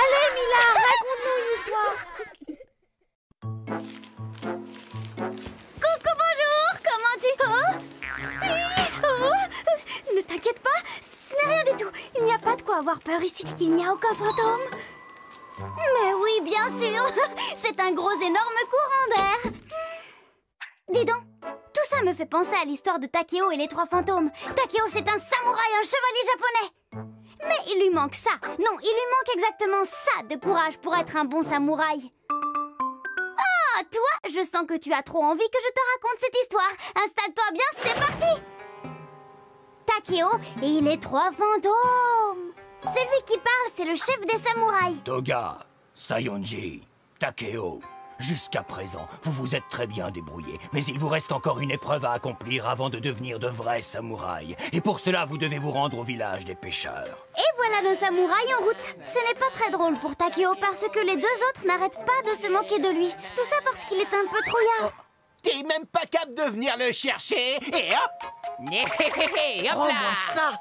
Allez, Mila, raconte-nous une histoire. Coucou, bonjour, comment tu... Ne t'inquiète pas, ce n'est rien du tout. Il n'y a pas de quoi avoir peur ici. Il n'y a aucun fantôme. Mais oui, bien sûr. C'est un gros, énorme courant d'air. Dis donc, tout ça me fait penser à l'histoire de Takeo et les 3 fantômes. Takeo, c'est un samouraï, un chevalier japonais. Mais il lui manque ça. Non, il lui manque exactement ça de courage pour être un bon samouraï. Ah, toi, je sens que tu as trop envie que je te raconte cette histoire. Installe-toi bien, c'est parti. Takeo et les 3 fantômes. Celui qui parle, c'est le chef des samouraïs. Toga, Sayonji, Takeo. Jusqu'à présent, vous vous êtes très bien débrouillés, mais il vous reste encore une épreuve à accomplir avant de devenir de vrais samouraïs. Et pour cela, vous devez vous rendre au village des pêcheurs. Et voilà nos samouraïs en route. Ce n'est pas très drôle pour Takeo parce que les 2 autres n'arrêtent pas de se moquer de lui. Tout ça parce qu'il est un peu trouillard. T'es même pas capable de venir le chercher et hop. Hop là. ça.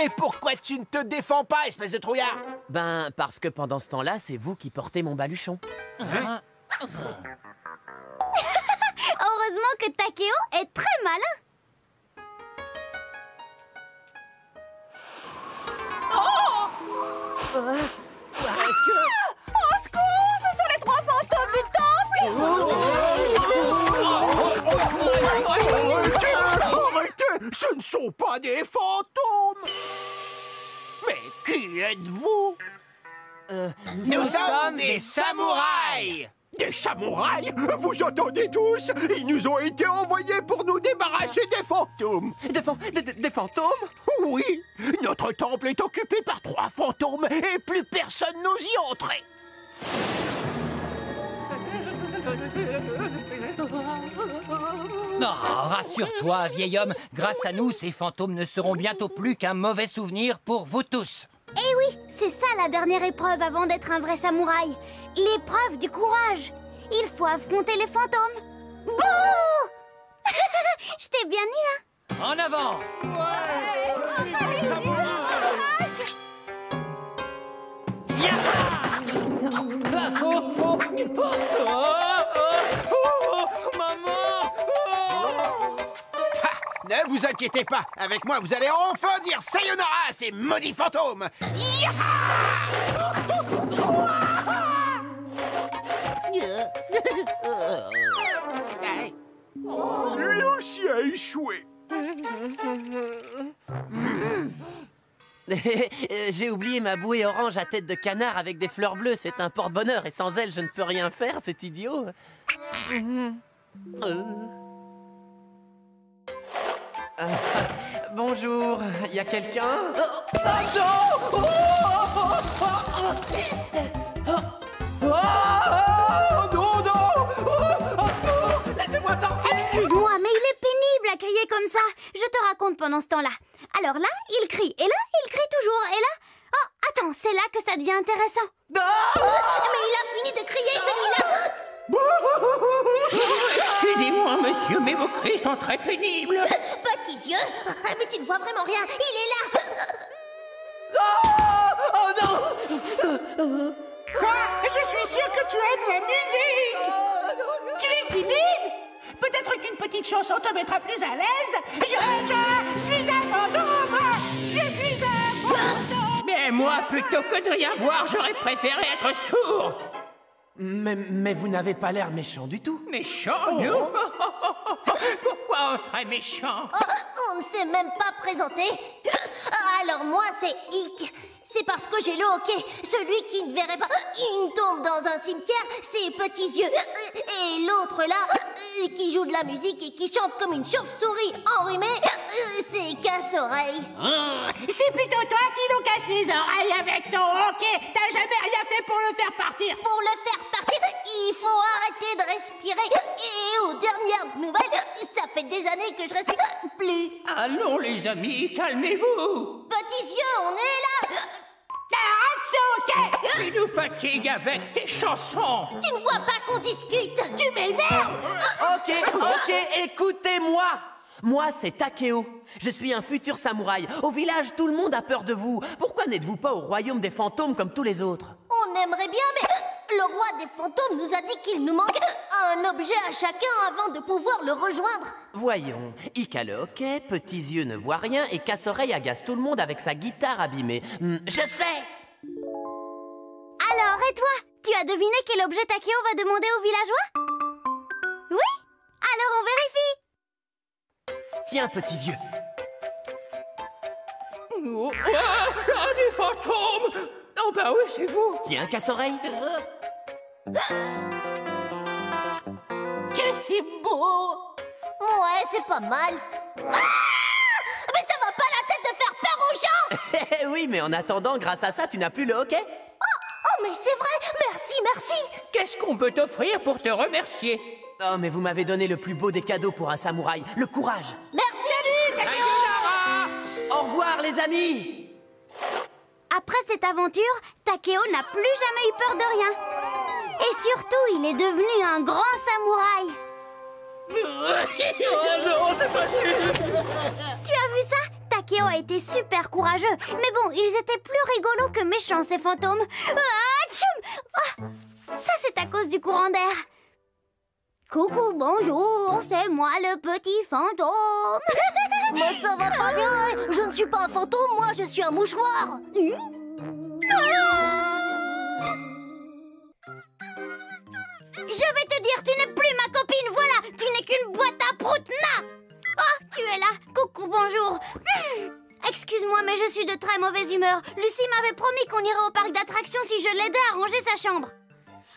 Et pourquoi tu ne te défends pas, espèce de trouillard? Ben, parce que pendant ce temps-là, c'est vous qui portez mon baluchon. Heureusement que Takeo est très malin. Au secours, ce sont les 3 fantômes du temple. Arrêtez, ce ne sont pas des fantômes. Mais qui êtes-vous? Nous sommes des samouraïs. Des samouraïs? Vous entendez tous? Ils nous ont été envoyés pour nous débarrasser des fantômes. Des fantômes? Oui, notre temple est occupé par 3 fantômes et plus personne n'ose y entrer. Non, rassure-toi, vieil homme. Grâce à nous, ces fantômes ne seront bientôt plus qu'un mauvais souvenir pour vous tous. Eh oui, c'est ça la dernière épreuve avant d'être un vrai samouraï. L'épreuve du courage. Il faut affronter les fantômes. Bouh! Je t'ai bien eu, hein? En avant! Ne vous inquiétez pas, avec moi vous allez enfin dire sayonara à ces maudits fantômes. Lui aussi a échoué. J'ai oublié ma bouée orange à tête de canard avec des fleurs bleues. C'est un porte-bonheur et sans elle, je ne peux rien faire, c'est idiot. Bonjour, y a quelqu'un? Laissez-moi sortir! Excuse-moi, mais il est pénible à crier comme ça. Je te raconte pendant ce temps-là. Alors là, il crie. Et là, il crie toujours. Et là... Oh, attends, c'est là que ça devient intéressant. Mais il a fini de crier, celui-là. Excusez-moi, monsieur, mais vos cris sont très pénibles. Petits yeux. Mais tu ne vois vraiment rien. Il est là. Oh non! Quoi? Je suis sûr que tu aimes la musique. Tu es timide? Peut-être qu'une petite chanson te mettra plus à l'aise. Je suis un fantôme. Je suis un fantôme. Mais moi, plutôt que de rien voir, j'aurais préféré être sourd. Mais vous n'avez pas l'air méchant du tout. Méchant, nous? Pourquoi on serait méchant? On ne s'est même pas présenté. Alors moi, c'est Ick. C'est parce que j'ai le hockey. Celui qui ne verrait pas une tombe dans un cimetière, ses petits yeux. Et l'autre là, qui joue de la musique et qui chante comme une chauve-souris enrhumée, c'est Casse-Oreille. C'est plutôt toi qui nous casses les oreilles avec ton hockey. T'as jamais rien fait pour le faire partir. Pour le faire partir, il faut arrêter de respirer. Et aux dernières nouvelles, ça fait des années que je respire plus. Allons, les amis, calmez-vous. Petits yeux, on est là. Arrête ce hockey. Tu nous fatigues avec tes chansons. Tu ne vois pas qu'on discute. Tu m'énerves. Ok, écoutez-moi. Moi, c'est Takeo. Je suis un futur samouraï. Au village, tout le monde a peur de vous. Pourquoi n'êtes-vous pas au royaume des fantômes comme tous les autres? On aimerait bien, mais le roi des fantômes nous a dit qu'il nous manque un objet à chacun avant de pouvoir le rejoindre. Voyons, Ika le hockey, petits yeux ne voit rien et casse-oreille agace tout le monde avec sa guitare abîmée. Je sais! Alors, et toi? Tu as deviné quel objet Takeo va demander aux villageois? Oui? Alors on vérifie. Tiens, petits yeux. Des fantômes! Oh bah oui, c'est vous! Tiens, casse-oreille. Que c'est beau! Ouais, c'est pas mal. Ah! Mais ça va pas la tête de faire peur aux gens! Oui, mais en attendant, grâce à ça, tu n'as plus le hockey? Oh, mais c'est vrai! Merci, merci! Qu'est-ce qu'on peut t'offrir pour te remercier? Oh, mais vous m'avez donné le plus beau des cadeaux pour un samouraï, le courage. Merci! Salut! Au revoir, les amis! Après cette aventure, Takeo n'a plus jamais eu peur de rien. Et surtout, il est devenu un grand samouraï. Oh non, c'est pas sûr! Tu as vu ça? Takeo a été super courageux. Mais bon, ils étaient plus rigolos que méchants, ces fantômes. Ah, tchoum! Ah, ça, c'est à cause du courant d'air. Coucou, bonjour, c'est moi le petit fantôme. Mais ça va pas bien, je ne suis pas un fantôme, moi je suis un mouchoir. Je vais te dire, tu n'es plus ma copine, voilà, tu n'es qu'une boîte à proutna. Oh, tu es là, coucou, bonjour. Excuse-moi, mais je suis de très mauvaise humeur. Lucie m'avait promis qu'on irait au parc d'attractions si je l'aidais à ranger sa chambre.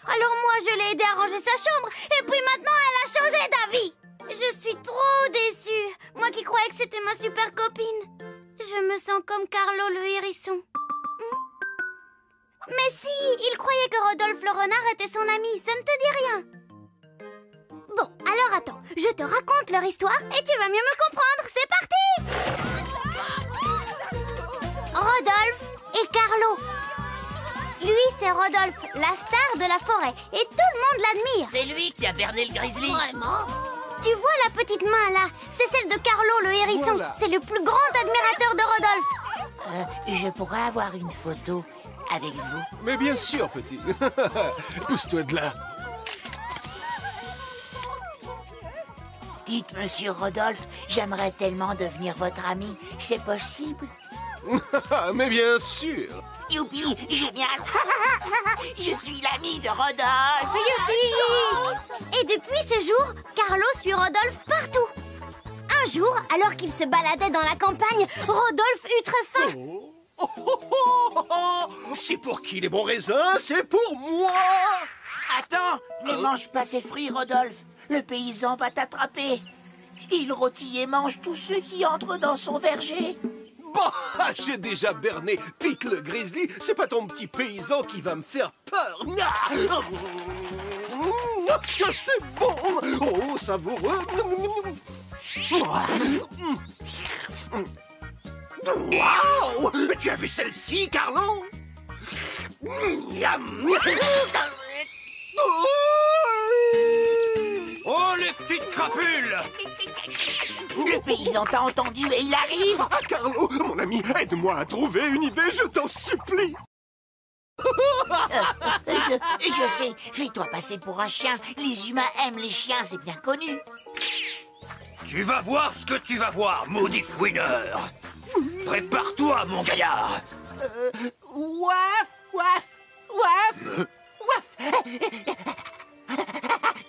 Alors moi, je l'ai aidée à ranger sa chambre, et puis maintenant, elle a changé d'avis. Je suis trop déçue. Moi qui croyais que c'était ma super copine. Je me sens comme Carlo le hérisson. Mais si, il croyait que Rodolphe le renard était son ami. Ça ne te dit rien? Bon, alors attends, je te raconte leur histoire et tu vas mieux me comprendre. C'est parti! Rodolphe et Carlo. Lui, c'est Rodolphe, la star de la forêt. Et tout le monde l'admire. C'est lui qui a berné le grizzly. Vraiment? Tu vois la petite main là? C'est celle de Carlo le hérisson. Voilà. C'est le plus grand admirateur de Rodolphe. Je pourrais avoir une photo avec vous? Mais bien sûr, petit. Pousse-toi de là. Dites, monsieur Rodolphe, j'aimerais tellement devenir votre ami. C'est possible? Mais bien sûr. Youpi, génial. Je suis l'ami de Rodolphe. Youpi. Et depuis ce jour, Carlo suit Rodolphe partout. Un jour, alors qu'il se baladait dans la campagne, Rodolphe eut très faim. C'est pour qui les bons raisins? C'est pour moi! Attends, ne mange pas ces fruits, Rodolphe. Le paysan va t'attraper. Il rôtit et mange tous ceux qui entrent dans son verger. Bon, j'ai déjà berné Pete le grizzly. C'est pas ton petit paysan qui va me faire peur. Est-ce que c'est bon? Oh, savoureux. Wow! Tu as vu celle-ci, Carlo? Oh, les petites crapules! Le paysan t'a entendu et il arrive. Ah, Carlo, mon ami, aide-moi à trouver une idée, je t'en supplie. Je sais, fais-toi passer pour un chien. Les humains aiment les chiens, c'est bien connu. Tu vas voir ce que tu vas voir, maudit fouineur! Prépare-toi, mon gaillard! Ouaf, ouaf, ouaf, ouaf.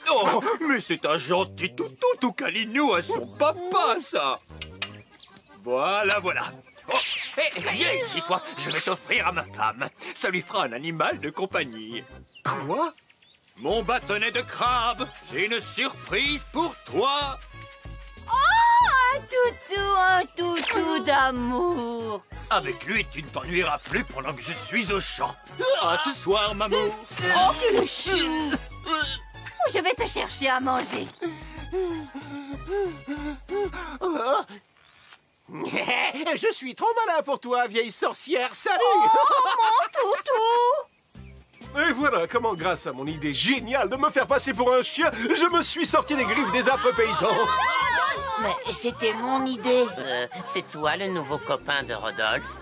Oh, mais c'est un gentil toutou tout câlinou à son papa, ça! Voilà, voilà. Oh, viens ici, toi. Je vais t'offrir à ma femme. Ça lui fera un animal de compagnie. Quoi? Mon bâtonnet de crabe. J'ai une surprise pour toi. Un toutou d'amour. Avec lui, tu ne t'ennuieras plus pendant que je suis au champ. À ce soir, maman. Oh, que le chou. Je vais te chercher à manger. Je suis trop malin pour toi, vieille sorcière. Salut! Oh, mon toutou! Et voilà comment, grâce à mon idée géniale de me faire passer pour un chien, je me suis sorti des griffes des affreux paysans. Mais c'était mon idée. C'est toi le nouveau copain de Rodolphe?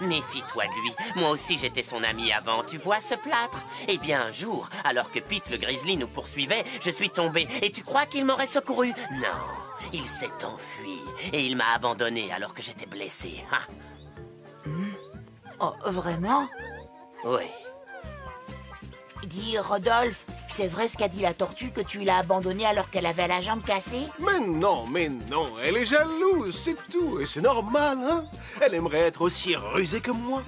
Méfie-toi de lui. Moi aussi, j'étais son ami avant. Tu vois ce plâtre? Eh bien, un jour, alors que Pete le grizzly nous poursuivait, je suis tombé. Et tu crois qu'il m'aurait secouru? Non. Il s'est enfui. Et il m'a abandonné alors que j'étais blessé. Ah. Oh, vraiment? Oui. Dis, Rodolphe, c'est vrai ce qu'a dit la tortue que tu l'as abandonnée alors qu'elle avait la jambe cassée? Mais non, elle est jalouse, c'est tout. Et c'est normal, hein? Elle aimerait être aussi rusée que moi.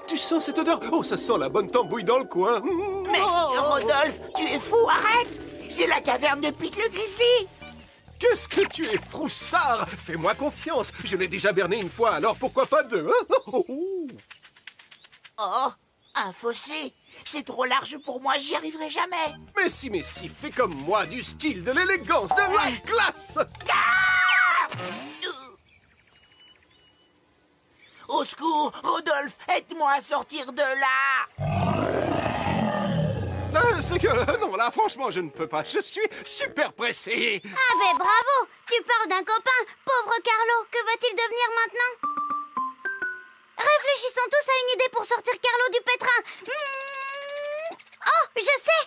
Tu sens cette odeur? Oh, ça sent la bonne tambouille dans le coin. Mais, Rodolphe, tu es fou, arrête! C'est la caverne de Pete le grizzly! Qu'est-ce que tu es froussard? Fais-moi confiance. Je l'ai déjà berné une fois, alors pourquoi pas deux, hein? Oh, un fossé! C'est trop large pour moi, j'y arriverai jamais! Mais si, fais comme moi, du style, de l'élégance, de la classe! Ah! Au secours, Rodolphe, aide-moi à sortir de là! C'est que, non, là, franchement, je ne peux pas. Je suis super pressé. Ah ben bravo! Tu parles d'un copain! Pauvre Carlo, que va-t-il devenir maintenant? Réfléchissons tous à une idée pour sortir Carlo du pétrin. Oh, je sais!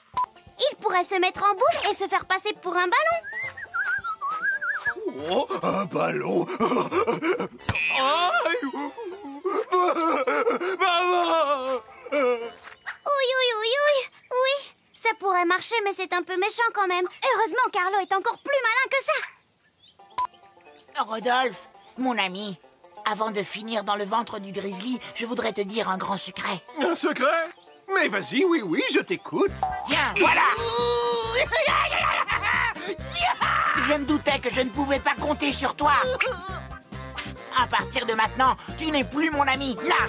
Il pourrait se mettre en boule et se faire passer pour un ballon. Oh, un ballon. Maman! Oui, ça pourrait marcher, mais c'est un peu méchant quand même. Heureusement, Carlo est encore plus malin que ça. Rodolphe, mon ami, avant de finir dans le ventre du grizzly, je voudrais te dire un grand secret. Un secret? Mais vas-y, oui, je t'écoute. Tiens, voilà! Je me doutais que je ne pouvais pas compter sur toi. À partir de maintenant, tu n'es plus mon ami, là.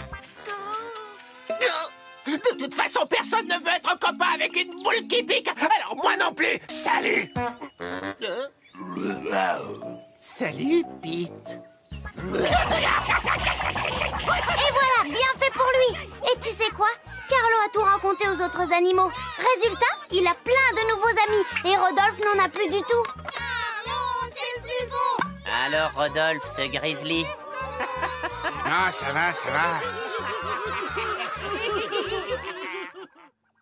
De toute façon, personne ne veut être copain avec une boule qui pique. Alors moi non plus. Salut. Salut, Pete. Et voilà, bien fait pour lui. Et tu sais quoi? Carlo a tout raconté aux autres animaux. Résultat, il a plein de nouveaux amis. Et Rodolphe n'en a plus du tout. Carlo, t'es le plus beau. Alors, Rodolphe, ce grizzly? Ah, ça va.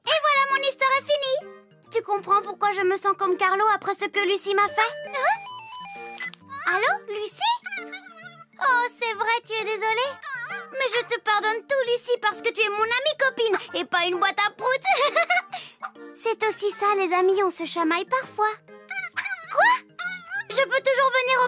Et voilà, mon histoire est finie. Tu comprends pourquoi je me sens comme Carlo après ce que Lucie m'a fait? Hein? Allô, Lucie? Oh, c'est vrai, tu es désolée? Mais je te pardonne tout, Lucie, parce que tu es mon amie copine et pas une boîte à prout. C'est aussi ça, les amis, on se chamaille parfois. Quoi? Je peux toujours venir au